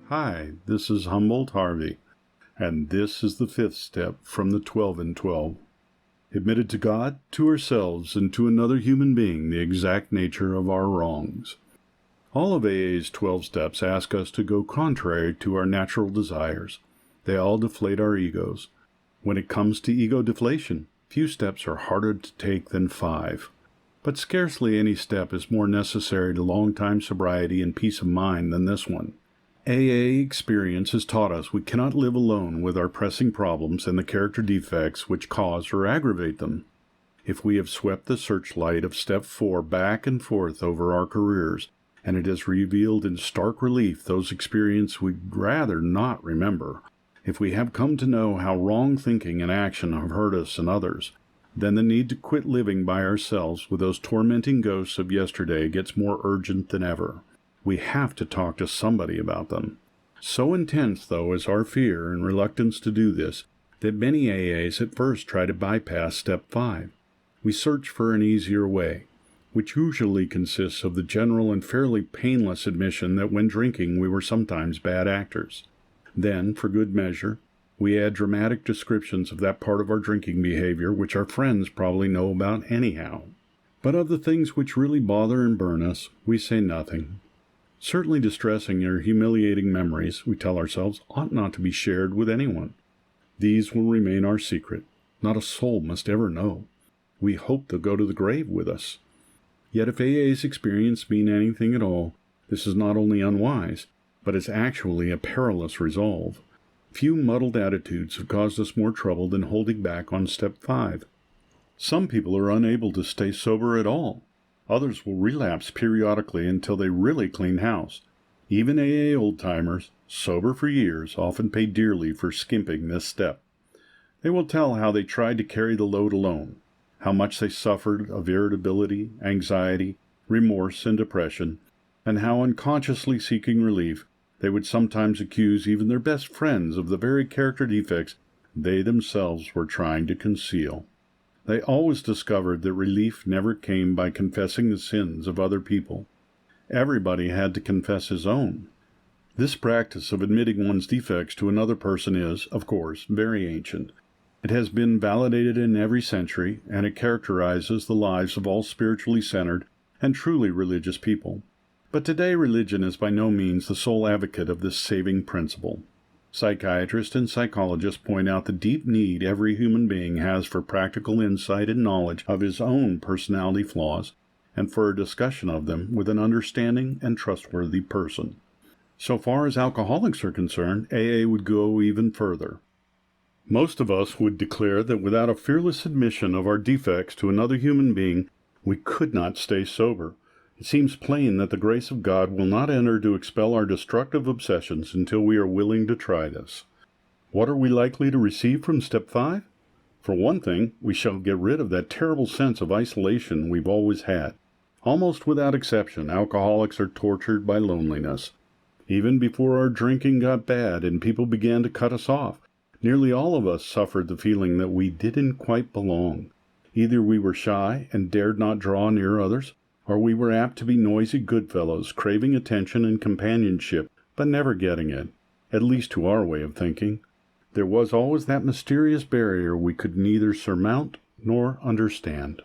Hi, this is Humboldt Harvey, and this is the fifth step from the 12 and 12. Admitted to God, to ourselves, and to another human being the exact nature of our wrongs. All of AA's 12 steps ask us to go contrary to our natural desires. They all deflate our egos. When it comes to ego deflation, few steps are harder to take than 5. But scarcely any step is more necessary to long-time sobriety and peace of mind than this one. AA experience has taught us we cannot live alone with our pressing problems and the character defects which cause or aggravate them. If we have swept the searchlight of Step 4 back and forth over our careers, and it has revealed in stark relief those experiences we'd rather not remember, if we have come to know how wrong thinking and action have hurt us and others, then the need to quit living by ourselves with those tormenting ghosts of yesterday gets more urgent than ever. We have to talk to somebody about them. So intense, though, is our fear and reluctance to do this, that many AAs at first try to bypass Step 5. We search for an easier way, which usually consists of the general and fairly painless admission that when drinking we were sometimes bad actors. Then, for good measure, we add dramatic descriptions of that part of our drinking behavior which our friends probably know about anyhow. But of the things which really bother and burn us, we say nothing. Certainly distressing or humiliating memories, we tell ourselves, ought not to be shared with anyone. These will remain our secret. Not a soul must ever know. We hope they'll go to the grave with us. Yet if AA's experience mean anything at all, this is not only unwise, but is actually a perilous resolve. Few muddled attitudes have caused us more trouble than holding back on Step 5. Some people are unable to stay sober at all. Others will relapse periodically until they really clean house. Even AA old-timers, sober for years, often pay dearly for skimping this step. They will tell how they tried to carry the load alone, how much they suffered of irritability, anxiety, remorse, and depression, and how unconsciously seeking relief, they would sometimes accuse even their best friends of the very character defects they themselves were trying to conceal. They always discovered that relief never came by confessing the sins of other people. Everybody had to confess his own. This practice of admitting one's defects to another person is, of course, very ancient. It has been validated in every century, and it characterizes the lives of all spiritually centered and truly religious people. But today religion is by no means the sole advocate of this saving principle. Psychiatrists and psychologists point out the deep need every human being has for practical insight and knowledge of his own personality flaws, and for a discussion of them with an understanding and trustworthy person. So far as alcoholics are concerned, AA would go even further. Most of us would declare that without a fearless admission of our defects to another human being, we could not stay sober. It seems plain that the grace of God will not enter to expel our destructive obsessions until we are willing to try this. What are we likely to receive from Step 5? For one thing, we shall get rid of that terrible sense of isolation we've always had. Almost without exception, alcoholics are tortured by loneliness. Even before our drinking got bad and people began to cut us off, nearly all of us suffered the feeling that we didn't quite belong. Either we were shy and dared not draw near others, or we were apt to be noisy goodfellows, craving attention and companionship, but never getting it, at least to our way of thinking. There was always that mysterious barrier we could neither surmount nor understand.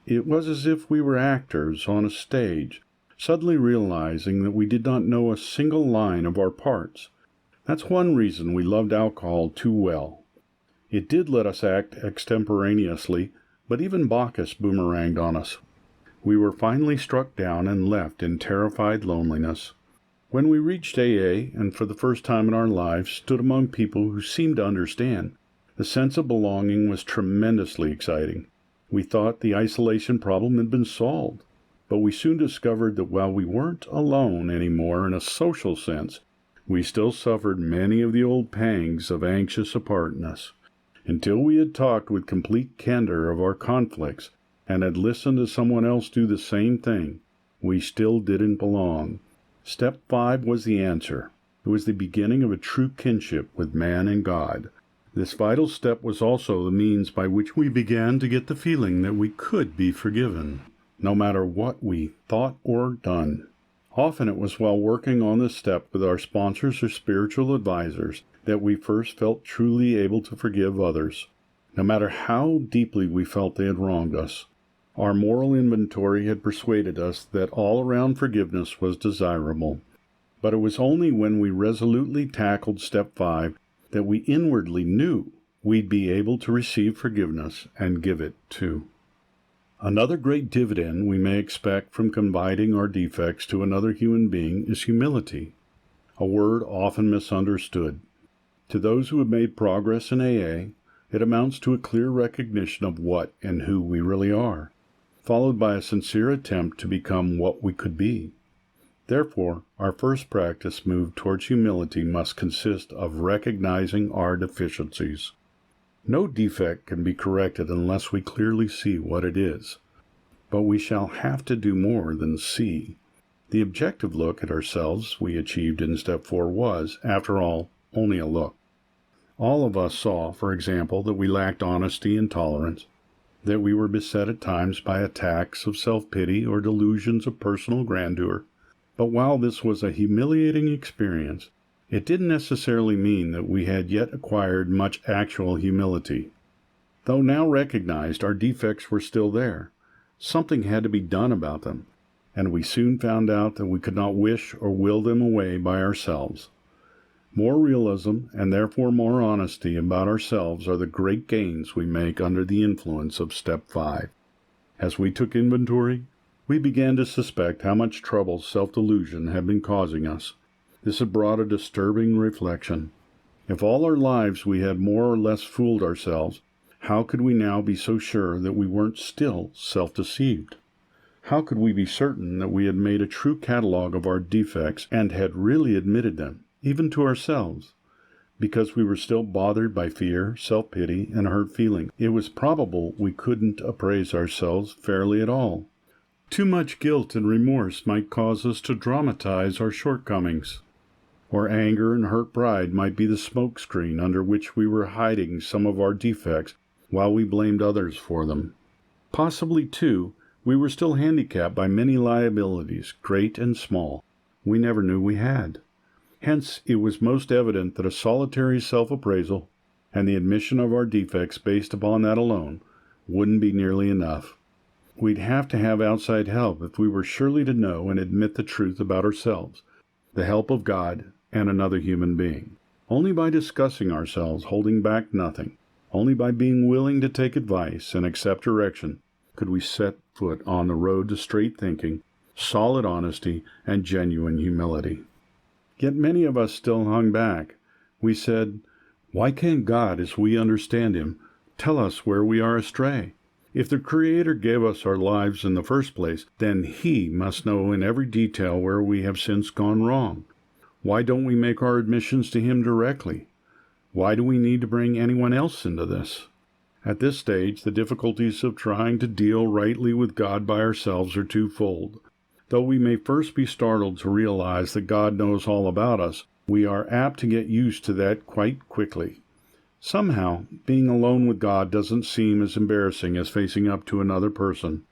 It was as if we were actors on a stage, suddenly realizing that we did not know a single line of our parts. That's one reason we loved alcohol too well. It did let us act extemporaneously, but even Bacchus boomeranged on us. We were finally struck down and left in terrified loneliness. When we reached AA, and for the first time in our lives stood among people who seemed to understand, the sense of belonging was tremendously exciting. We thought the isolation problem had been solved, but we soon discovered that while we weren't alone anymore in a social sense, we still suffered many of the old pangs of anxious apartness. Until we had talked with complete candor of our conflicts, and had listened to someone else do the same thing, we still didn't belong. Step 5 was the answer. It was the beginning of a true kinship with man and God. This vital step was also the means by which we began to get the feeling that we could be forgiven, no matter what we thought or done. Often it was while working on this step with our sponsors or spiritual advisors that we first felt truly able to forgive others, no matter how deeply we felt they had wronged us. Our moral inventory had persuaded us that all-around forgiveness was desirable, but it was only when we resolutely tackled Step 5 that we inwardly knew we'd be able to receive forgiveness and give it too. Another great dividend we may expect from confiding our defects to another human being is humility, a word often misunderstood. To those who have made progress in AA, it amounts to a clear recognition of what and who we really are, followed by a sincere attempt to become what we could be. Therefore, our first practice move towards humility must consist of recognizing our deficiencies. No defect can be corrected unless we clearly see what it is. But we shall have to do more than see. The objective look at ourselves we achieved in Step 4 was, after all, only a look. All of us saw, for example, that we lacked honesty and tolerance, that we were beset at times by attacks of self-pity or delusions of personal grandeur. But while this was a humiliating experience, it didn't necessarily mean that we had yet acquired much actual humility. Though now recognized, our defects were still there. Something had to be done about them, and we soon found out that we could not wish or will them away by ourselves. More realism, and therefore more honesty about ourselves, are the great gains we make under the influence of Step 5. As we took inventory, we began to suspect how much trouble self-delusion had been causing us. This had brought a disturbing reflection. If all our lives we had more or less fooled ourselves, how could we now be so sure that we weren't still self-deceived? How could we be certain that we had made a true catalog of our defects and had really admitted them, even to ourselves? Because we were still bothered by fear, self-pity, and hurt feelings, it was probable we couldn't appraise ourselves fairly at all. Too much guilt and remorse might cause us to dramatize our shortcomings. Or anger and hurt pride might be the smokescreen under which we were hiding some of our defects while we blamed others for them. Possibly, too, we were still handicapped by many liabilities, great and small, we never knew we had. Hence, it was most evident that a solitary self-appraisal and the admission of our defects based upon that alone wouldn't be nearly enough. We'd have to have outside help if we were surely to know and admit the truth about ourselves, the help of God and another human being. Only by discussing ourselves, holding back nothing, only by being willing to take advice and accept direction, could we set foot on the road to straight thinking, solid honesty, and genuine humility. Yet many of us still hung back. We said, "Why can't God, as we understand Him, tell us where we are astray? If the Creator gave us our lives in the first place, then He must know in every detail where we have since gone wrong. Why don't we make our admissions to Him directly? Why do we need to bring anyone else into this?" At this stage, the difficulties of trying to deal rightly with God by ourselves are twofold. Though we may first be startled to realize that God knows all about us, we are apt to get used to that quite quickly. Somehow, being alone with God doesn't seem as embarrassing as facing up to another person.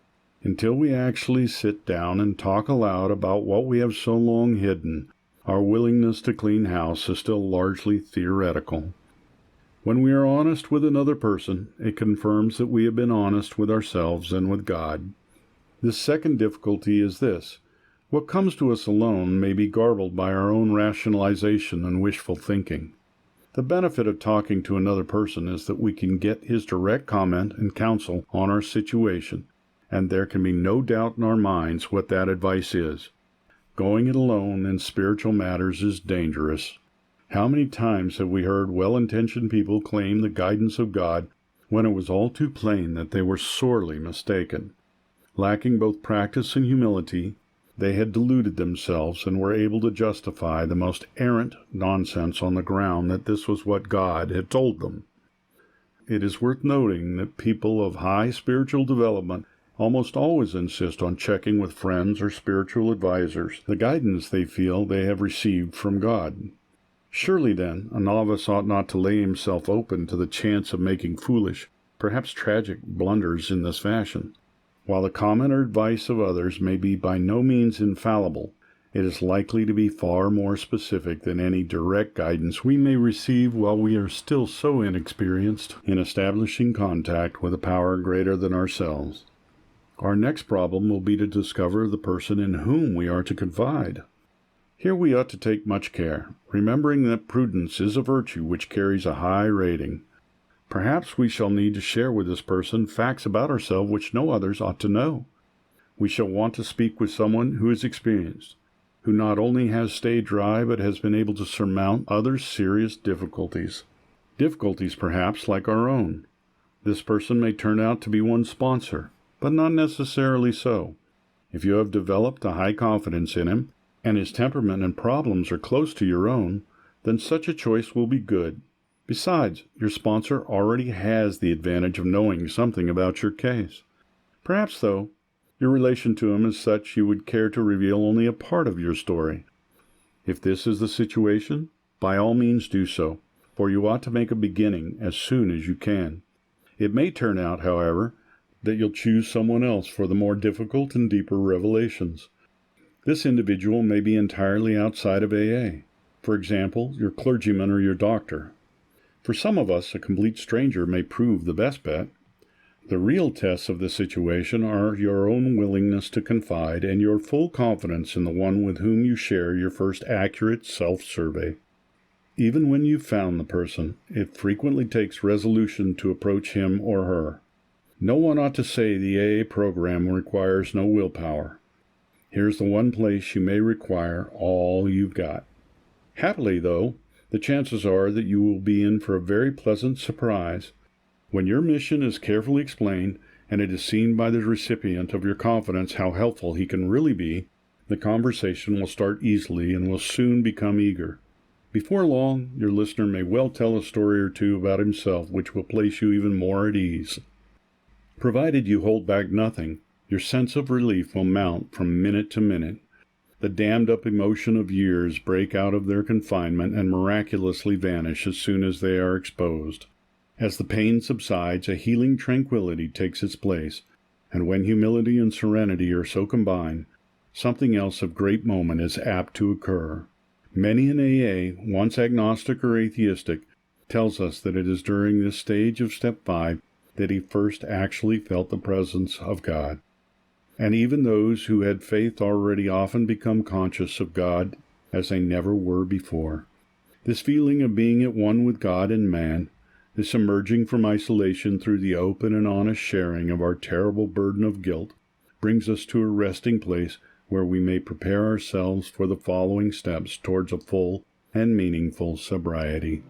Until we actually sit down and talk aloud about what we have so long hidden, our willingness to clean house is still largely theoretical. When we are honest with another person, it confirms that we have been honest with ourselves and with God. The second difficulty is this: what comes to us alone may be garbled by our own rationalization and wishful thinking. The benefit of talking to another person is that we can get his direct comment and counsel on our situation, and there can be no doubt in our minds what that advice is. Going it alone in spiritual matters is dangerous. How many times have we heard well-intentioned people claim the guidance of God when it was all too plain that they were sorely mistaken? Lacking both practice and humility, they had deluded themselves and were able to justify the most errant nonsense on the ground that this was what God had told them. It is worth noting that people of high spiritual development almost always insist on checking with friends or spiritual advisors the guidance they feel they have received from God. Surely, then, a novice ought not to lay himself open to the chance of making foolish, perhaps tragic, blunders in this fashion. While the comment or advice of others may be by no means infallible, It is likely to be far more specific than any direct guidance we may receive while we are still so inexperienced in establishing contact with a power greater than ourselves. Our next problem will be to discover the person in whom we are to confide. Here we ought to take much care, remembering that prudence is a virtue which carries a high rating. Perhaps we shall need to share with this person facts about ourselves which no others ought to know. We shall want to speak with someone who is experienced, who not only has stayed dry but has been able to surmount other serious difficulties perhaps like our own. This person may turn out to be one's sponsor, but not necessarily so. If you have developed a high confidence in him, and his temperament and problems are close to your own, then such a choice will be good. Besides, your sponsor already has the advantage of knowing something about your case. Perhaps, though, your relation to him is such you would care to reveal only a part of your story. If this is the situation, by all means do so, for you ought to make a beginning as soon as you can. It may turn out, however, that you'll choose someone else for the more difficult and deeper revelations. This individual may be entirely outside of AA. For example, your clergyman or your doctor. For some of us, a complete stranger may prove the best bet. The real tests of the situation are your own willingness to confide and your full confidence in the one with whom you share your first accurate self-survey. Even when you've found the person, it frequently takes resolution to approach him or her. No one ought to say the AA program requires no willpower. Here's the one place you may require all you've got. Happily, though, the chances are that you will be in for a very pleasant surprise. When your mission is carefully explained, and it is seen by the recipient of your confidence how helpful he can really be, the conversation will start easily and will soon become eager. Before long, your listener may well tell a story or two about himself which will place you even more at ease. Provided you hold back nothing, your sense of relief will mount from minute to minute. The dammed-up emotion of years break out of their confinement and miraculously vanish as soon as they are exposed. As the pain subsides, a healing tranquility takes its place, and when humility and serenity are so combined, something else of great moment is apt to occur. Many in AA, once agnostic or atheistic, tells us that it is during this stage of step 5 that he first actually felt the presence of God. And even those who had faith already often become conscious of God as they never were before. This feeling of being at one with God and man, this emerging from isolation through the open and honest sharing of our terrible burden of guilt, brings us to a resting place where we may prepare ourselves for the following steps towards a full and meaningful sobriety.